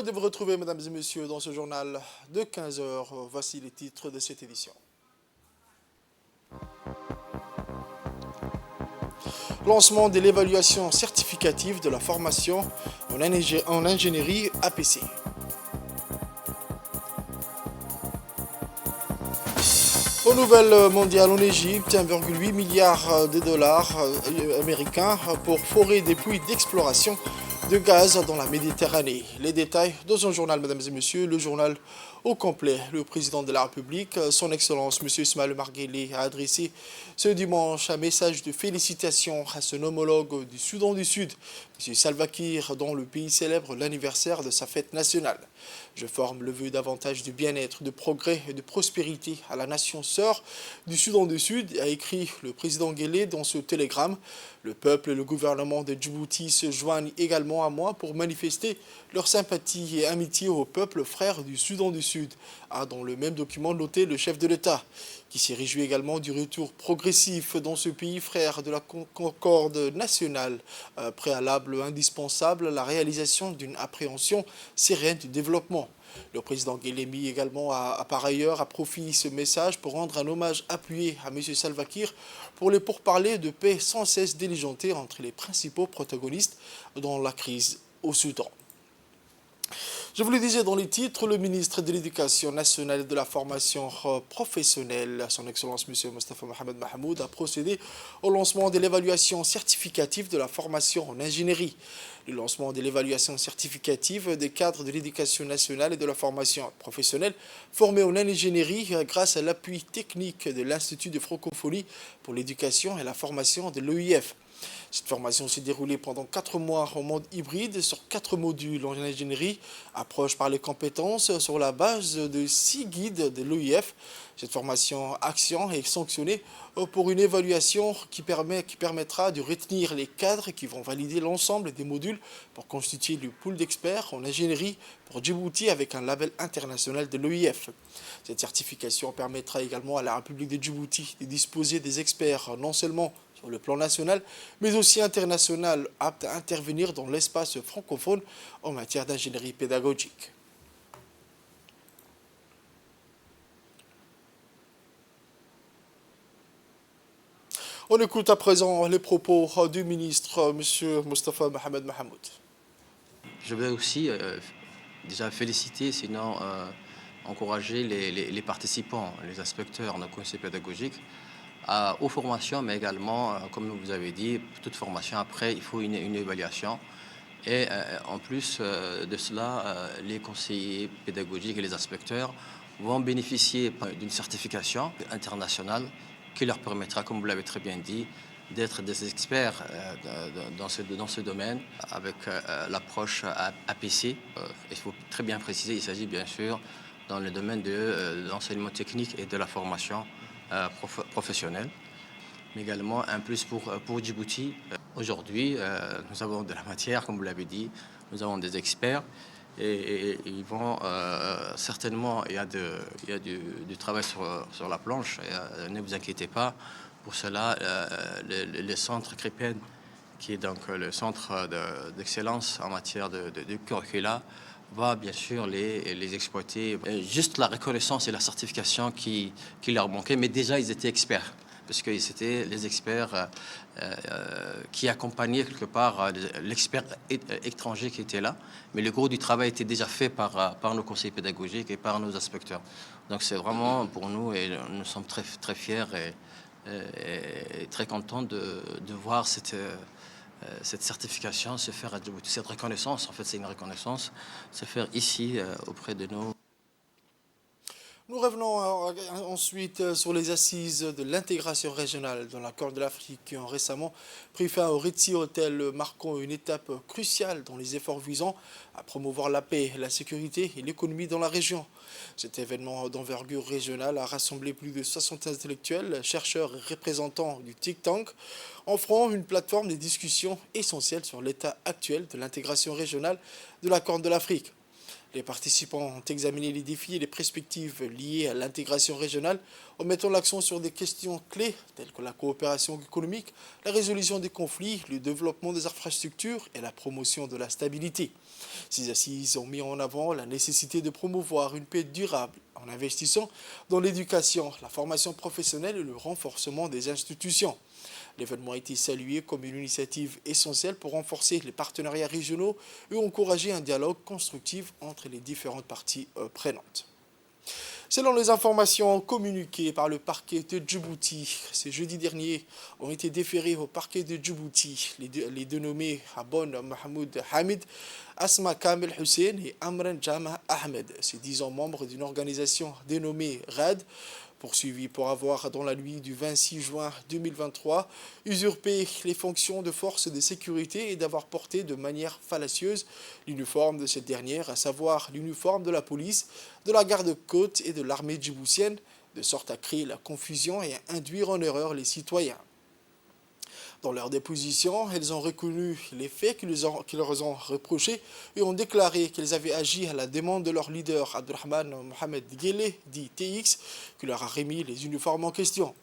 Heureux de vous retrouver, mesdames et messieurs, dans ce journal de 15 heures. Voici les titres de cette édition. Lancement de l'évaluation certificative de la formation en ingénierie APC. Aux nouvelles mondiales en Égypte, 1,8 milliard de dollars américains pour forer des puits d'exploration de gaz dans la Méditerranée. Les détails dans un journal, mesdames et messieurs, le journal au complet. Le président de la République, son Excellence, M. Ismaël Omar Guelleh, a adressé ce dimanche un message de félicitations à son homologue du Soudan du Sud, M. Salva Kiir, dont le pays célèbre l'anniversaire de sa fête nationale. Je forme le vœu davantage de bien-être, de progrès et de prospérité à la nation sœur du Soudan du Sud, a écrit le président Guelleh dans ce télégramme. Le peuple et le gouvernement de Djibouti se joignent également à moi pour manifester leur sympathie et amitié au peuple frère du Soudan du Sud, a dans le même document noté le chef de l'État, qui s'est réjoui également du retour progressif dans ce pays frère de la concorde nationale, préalable indispensable à la réalisation d'une appréhension sereine du développement. Le président Guelleh également a par ailleurs à profit ce message pour rendre un hommage appuyé à M. Salva Kiir pour les pourparlers de paix sans cesse diligentés entre les principaux protagonistes dans la crise au Soudan. Je vous le disais dans les titres, le ministre de l'Éducation nationale et de la formation professionnelle, son Excellence M. Mostafa Mohamed Mahmoud, a procédé au lancement de l'évaluation certificative de la formation en ingénierie. Le lancement de l'évaluation certificative des cadres de l'Éducation nationale et de la formation professionnelle formés en ingénierie grâce à l'appui technique de l'Institut de francophonie pour l'éducation et la formation de l'OIF. Cette formation s'est déroulée pendant 4 mois en mode hybride sur 4 modules en ingénierie, approche par les compétences sur la base de 6 guides de l'OIF. Cette formation action est sanctionnée pour une évaluation qui permettra de retenir les cadres qui vont valider l'ensemble des modules pour constituer le pool d'experts en ingénierie pour Djibouti avec un label international de l'OIF. Cette certification permettra également à la République de Djibouti de disposer des experts non seulement sur le plan national, mais aussi international, aptes à intervenir dans l'espace francophone en matière d'ingénierie pédagogique. On écoute à présent les propos du ministre, M. Mostafa Mohamed Mahmoud. Je vais aussi déjà féliciter, sinon encourager les participants, les inspecteurs, nos conseillers pédagogiques, aux formations, mais également, comme vous avez dit, toute formation, après, il faut une évaluation. Et en plus de cela, les conseillers pédagogiques et les inspecteurs vont bénéficier d'une certification internationale qui leur permettra, comme vous l'avez très bien dit, d'être des experts dans ce domaine avec l'approche APC. Il faut très bien préciser, il s'agit bien sûr dans le domaine de l'enseignement technique et de la formation professionnelle, mais également un plus pour Djibouti. Aujourd'hui, nous avons de la matière, comme vous l'avez dit, nous avons des experts et ils vont certainement, il y a du travail sur la planche, ne vous inquiétez pas. Pour cela, le centre CRIPEN, qui est donc le centre d'excellence en matière de curricula, va bien sûr les exploiter. Juste la reconnaissance et la certification qui leur manquaient, mais déjà ils étaient experts, parce que c'était les experts qui accompagnaient quelque part l'expert étranger qui était là. Mais le gros du travail était déjà fait par nos conseillers pédagogiques et par nos inspecteurs. Donc c'est vraiment pour nous, et nous sommes très, très fiers et très contents de voir cette certification se faire à Djibouti. Cette reconnaissance, en fait, c'est une reconnaissance, se faire ici auprès de nous. Nous revenons ensuite sur les assises de l'intégration régionale dans la Corne de l'Afrique qui ont récemment pris fin au Ritzy Hotel, marquant une étape cruciale dans les efforts visant à promouvoir la paix, la sécurité et l'économie dans la région. Cet événement d'envergure régionale a rassemblé plus de 60 intellectuels, chercheurs et représentants du think tank, offrant une plateforme de discussion essentielle sur l'état actuel de l'intégration régionale de la Corne de l'Afrique. Les participants ont examiné les défis et les perspectives liées à l'intégration régionale en mettant l'accent sur des questions clés telles que la coopération économique, la résolution des conflits, le développement des infrastructures et la promotion de la stabilité. Ces assises ont mis en avant la nécessité de promouvoir une paix durable en investissant dans l'éducation, la formation professionnelle et le renforcement des institutions. L'événement a été salué comme une initiative essentielle pour renforcer les partenariats régionaux et encourager un dialogue constructif entre les différentes parties prenantes. Selon les informations communiquées par le parquet de Djibouti, ce jeudi dernier ont été déférés au parquet de Djibouti les deux nommés Habon Mahmoud Hamid, Asma Kamel Hussein et Amran Jama Ahmed, ces 10 ans membres d'une organisation dénommée RAD, poursuivis pour avoir, dans la nuit du 26 juin 2023, usurpé les fonctions de force de sécurité et d'avoir porté de manière fallacieuse l'uniforme de cette dernière, à savoir l'uniforme de la police, de la garde-côte et de l'armée djiboutienne, de sorte à créer la confusion et à induire en erreur les citoyens. Dans leur déposition, elles ont reconnu les faits qu'ils leur ont reprochés et ont déclaré qu'elles avaient agi à la demande de leur leader Abdurrahman Mohamed Guelleh, dit TX, qui leur a remis les uniformes en question.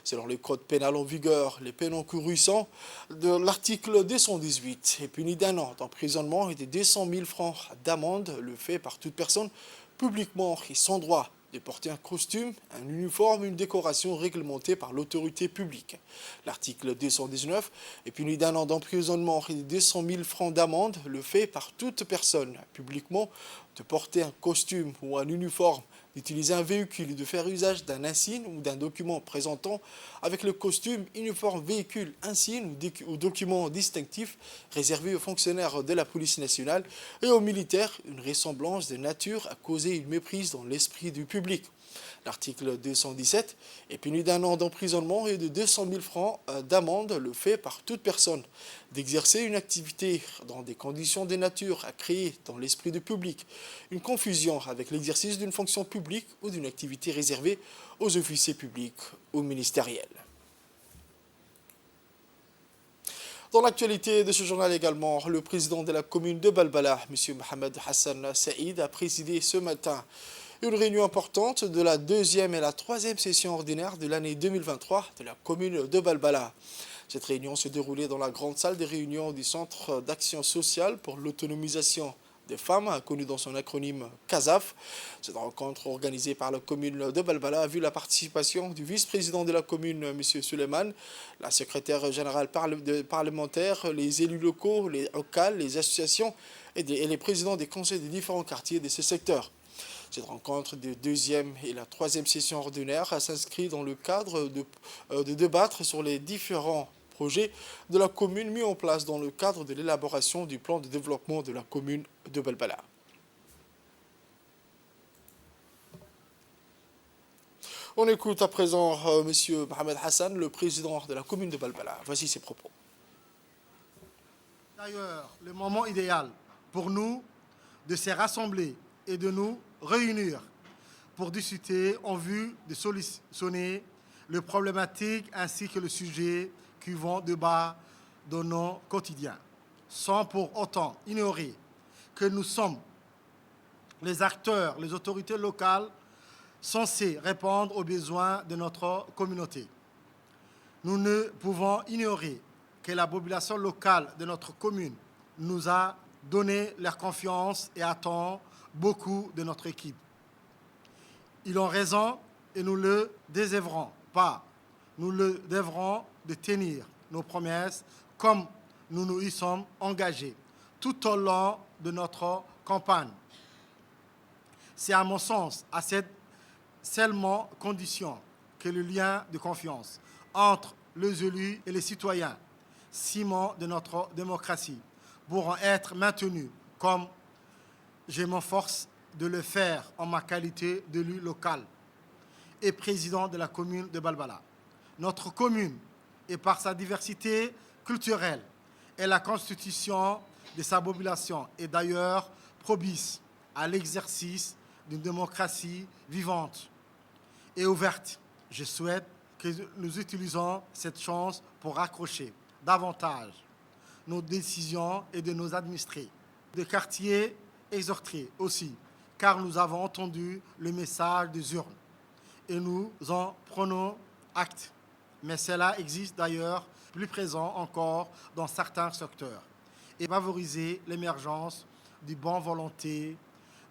Selon le code pénal en vigueur, les peines encourues sont de l'article 218 et puni d'1 an d'emprisonnement et de 200 000 francs d'amende, le fait par toute personne publiquement et sans droit de porter un costume, un uniforme, une décoration réglementée par l'autorité publique. L'article 219 est puni d'1 an d'emprisonnement et de 200 000 francs d'amende, le fait par toute personne publiquement de porter un costume ou un uniforme, d'utiliser un véhicule et de faire usage d'un insigne ou d'un document présentant avec le costume, uniforme, véhicule, insigne ou document distinctif réservé aux fonctionnaires de la police nationale et aux militaires une ressemblance de nature à causer une méprise dans l'esprit du public. L'article 217 est puni d'1 an d'emprisonnement et de 200 000 francs d'amende, le fait par toute personne d'exercer une activité dans des conditions de nature à créer dans l'esprit du public une confusion avec l'exercice d'une fonction publique ou d'une activité réservée aux officiers publics ou ministériels. Dans l'actualité de ce journal également, le président de la commune de Balbala, M. Mohamed Hassan Saïd, a présidé ce matin une réunion importante de la 2e et la 3e session ordinaire de l'année 2023 de la commune de Balbala. Cette réunion s'est déroulée dans la grande salle des réunions du Centre d'action sociale pour l'autonomisation des femmes, connu dans son acronyme CASAF. Cette rencontre organisée par la commune de Balbala a vu la participation du vice-président de la commune, M. Suleiman, la secrétaire générale parlementaire, les élus locaux, les locales, les associations et les présidents des conseils des différents quartiers de ce secteur. Cette rencontre de 2e et la 3e session ordinaire s'inscrit dans le cadre de débattre sur les différents projets de la commune mis en place dans le cadre de l'élaboration du plan de développement de la commune de Balbala. On écoute à présent M. Mohamed Hassan, le président de la commune de Balbala. Voici ses propos. D'ailleurs, le moment idéal pour nous de se rassembler et de nous réunir pour discuter en vue de solutionner les problématiques ainsi que le sujet qui vont débat dans nos quotidiens, sans pour autant ignorer que nous sommes les acteurs, les autorités locales censées répondre aux besoins de notre communauté. Nous ne pouvons ignorer que la population locale de notre commune nous a donné leur confiance et attend beaucoup de notre équipe. Ils ont raison et nous ne le désœuvrons pas. Nous le devrons de tenir nos promesses comme nous nous y sommes engagés tout au long de notre campagne. C'est à mon sens à cette seulement condition que le lien de confiance entre les élus et les citoyens, ciment de notre démocratie, pourront être maintenus comme je m'efforce de le faire en ma qualité d'élu local et président de la commune de Balbala. Notre commune, et par sa diversité culturelle et la constitution de sa population, est d'ailleurs propice à l'exercice d'une démocratie vivante et ouverte. Je souhaite que nous utilisions cette chance pour raccrocher davantage nos décisions et de nos administrés, des quartiers exhortés aussi, car nous avons entendu le message des urnes et nous en prenons acte. Mais cela existe d'ailleurs plus présent encore dans certains secteurs et favoriser l'émergence de bonne volonté,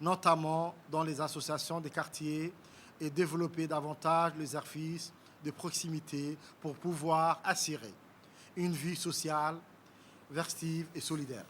notamment dans les associations des quartiers et développer davantage les services de proximité pour pouvoir assurer une vie sociale, vertive et solidaire.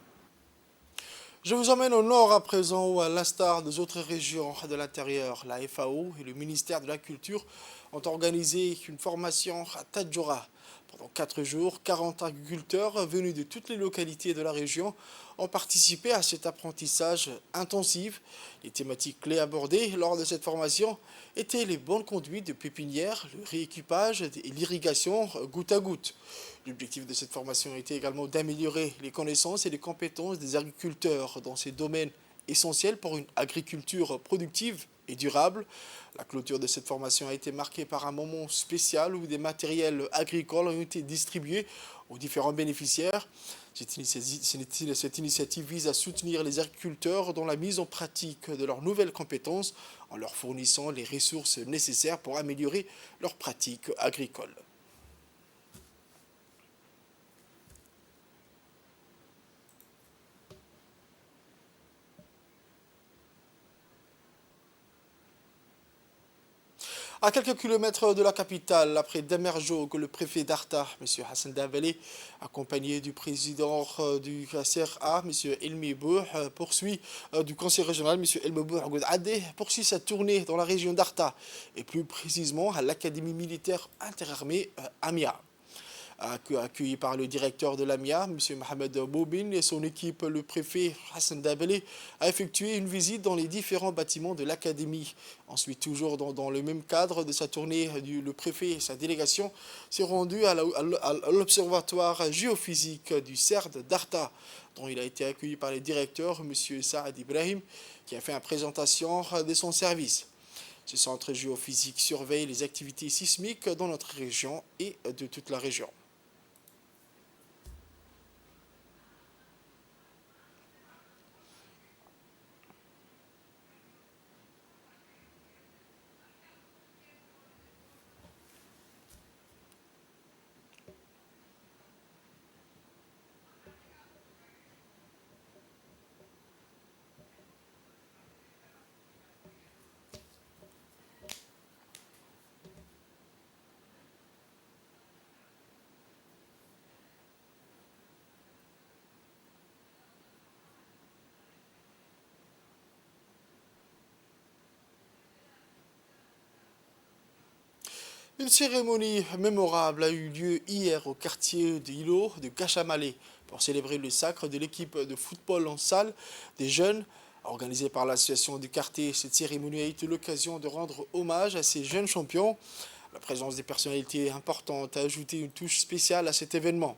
Je vous emmène au nord à présent où, à l'instar des autres régions de l'intérieur, la FAO et le ministère de la Culture ont organisé une formation à Tadjoura. Pendant 4 jours, 40 agriculteurs venus de toutes les localités de la région ont participé à cet apprentissage intensif. Les thématiques clés abordées lors de cette formation étaient les bonnes conduites de pépinière, le rééquipage et l'irrigation goutte à goutte. L'objectif de cette formation était également d'améliorer les connaissances et les compétences des agriculteurs dans ces domaines essentiels pour une agriculture productive et durable. La clôture de cette formation a été marquée par un moment spécial où des matériels agricoles ont été distribués aux différents bénéficiaires. Cette initiative vise à soutenir les agriculteurs dans la mise en pratique de leurs nouvelles compétences en leur fournissant les ressources nécessaires pour améliorer leurs pratiques agricoles. À quelques kilomètres de la capitale, après Damerjog, le préfet d'Arta, M. Hassan Daveli, accompagné du président du CRA, M. Elmi Bouh, du conseil régional, M. Elmi Bouh Goudadeh, poursuit sa tournée dans la région d'Arta, et plus précisément à l'académie militaire interarmée AMIA. Accueilli par le directeur de l'AMIA, M. Mohamed Boubine, et son équipe, le préfet Hassan Dabelé a effectué une visite dans les différents bâtiments de l'académie. Ensuite, toujours dans le même cadre de sa tournée, le préfet et sa délégation s'est rendu à l'observatoire géophysique du CERD d'Arta, dont il a été accueilli par le directeur, M. Saad Ibrahim, qui a fait une présentation de son service. Ce centre géophysique surveille les activités sismiques dans notre région et de toute la région. Une cérémonie mémorable a eu lieu hier au quartier de Ilo de Gachamalé pour célébrer le sacre de l'équipe de football en salle des jeunes. Organisée par l'association du quartier, cette cérémonie a été l'occasion de rendre hommage à ces jeunes champions. La présence des personnalités importantes a ajouté une touche spéciale à cet événement.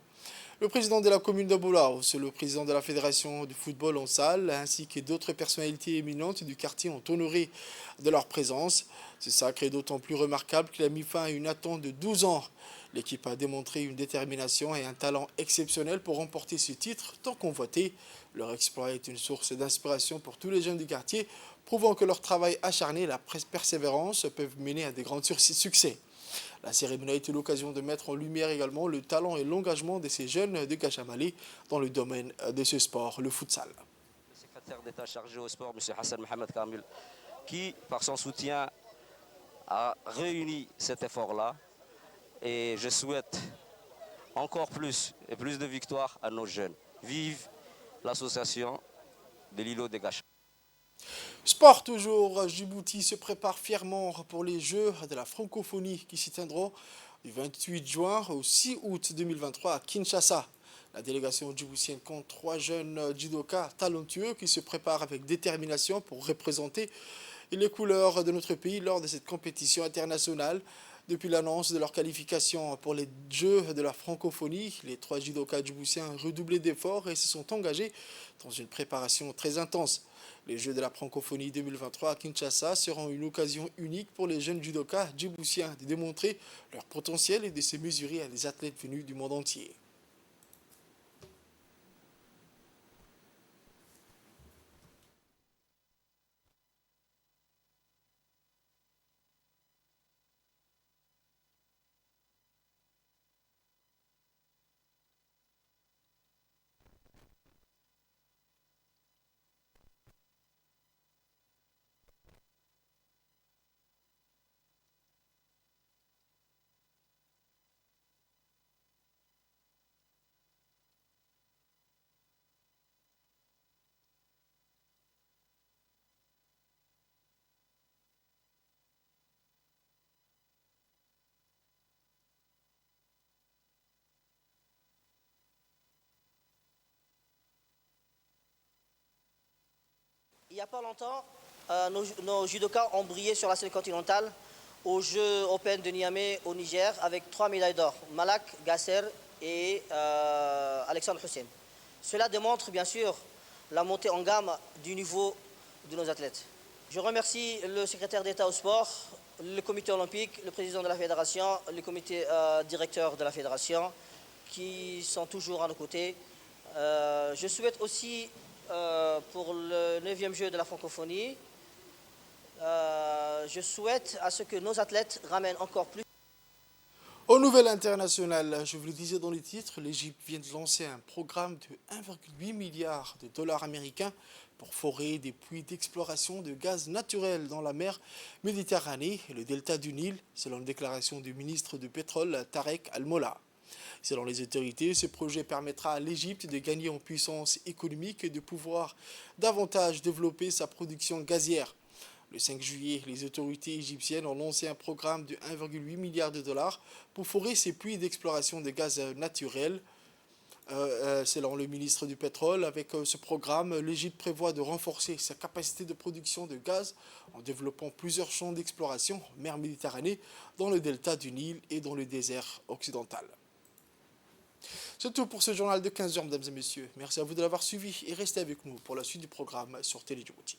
Le président de la commune de Boulaos, le président de la fédération de football en salle, ainsi que d'autres personnalités éminentes du quartier ont honoré de leur présence. Ce sacre est d'autant plus remarquable qu'il a mis fin à une attente de 12 ans. L'équipe a démontré une détermination et un talent exceptionnel pour remporter ce titre tant convoité. Leur exploit est une source d'inspiration pour tous les jeunes du quartier, prouvant que leur travail acharné et la persévérance peuvent mener à des grands succès. La cérémonie a été l'occasion de mettre en lumière également le talent et l'engagement de ces jeunes de Gachamalé dans le domaine de ce sport, le futsal. Le secrétaire d'État chargé au sport, M. Hassan Mohamed Kamil, qui, par son soutien, a réuni cet effort-là. Et je souhaite encore plus et plus de victoires à nos jeunes. Vive l'association de l'îlot de Gachamalé. Sport toujours, Djibouti se prépare fièrement pour les Jeux de la francophonie qui s'y tiendront du 28 juin au 6 août 2023 à Kinshasa. La délégation djiboutienne compte 3 jeunes judokas talentueux qui se préparent avec détermination pour représenter les couleurs de notre pays lors de cette compétition internationale. Depuis l'annonce de leur qualification pour les Jeux de la francophonie, les 3 judokas djiboutiens ont redoublé d'efforts et se sont engagés dans une préparation très intense. Les Jeux de la francophonie 2023 à Kinshasa seront une occasion unique pour les jeunes judokas djiboutiens de démontrer leur potentiel et de se mesurer à des athlètes venus du monde entier. n'y a pas longtemps, nos judokas ont brillé sur la scène continentale aux Jeux européens de Niamey au Niger avec 3 médailles d'or, Malak, Gasser et Alexandre Hussein. Cela démontre bien sûr la montée en gamme du niveau de nos athlètes. Je remercie le secrétaire d'État au sport, le comité olympique, le président de la fédération, le comité directeur de la fédération qui sont toujours à nos côtés. Je souhaite aussi pour le 9e jeu de la francophonie, je souhaite à ce que nos athlètes ramènent encore plus. Aux nouvelles internationales, je vous le disais dans les titres, l'Égypte vient de lancer un programme de 1,8 milliard de dollars américains pour forer des puits d'exploration de gaz naturel dans la mer Méditerranée et le delta du Nil, selon une déclaration du ministre du pétrole Tarek Al-Molla. Selon les autorités, ce projet permettra à l'Égypte de gagner en puissance économique et de pouvoir davantage développer sa production gazière. Le 5 juillet, les autorités égyptiennes ont lancé un programme de 1,8 milliard de dollars pour forer ces puits d'exploration de gaz naturel. Selon le ministre du pétrole, avec ce programme, l'Égypte prévoit de renforcer sa capacité de production de gaz en développant plusieurs champs d'exploration en mer Méditerranée, dans le delta du Nil et dans le désert occidental. C'est tout pour ce journal de 15 heures, mesdames et messieurs. Merci à vous de l'avoir suivi et restez avec nous pour la suite du programme sur Télé Djibouti.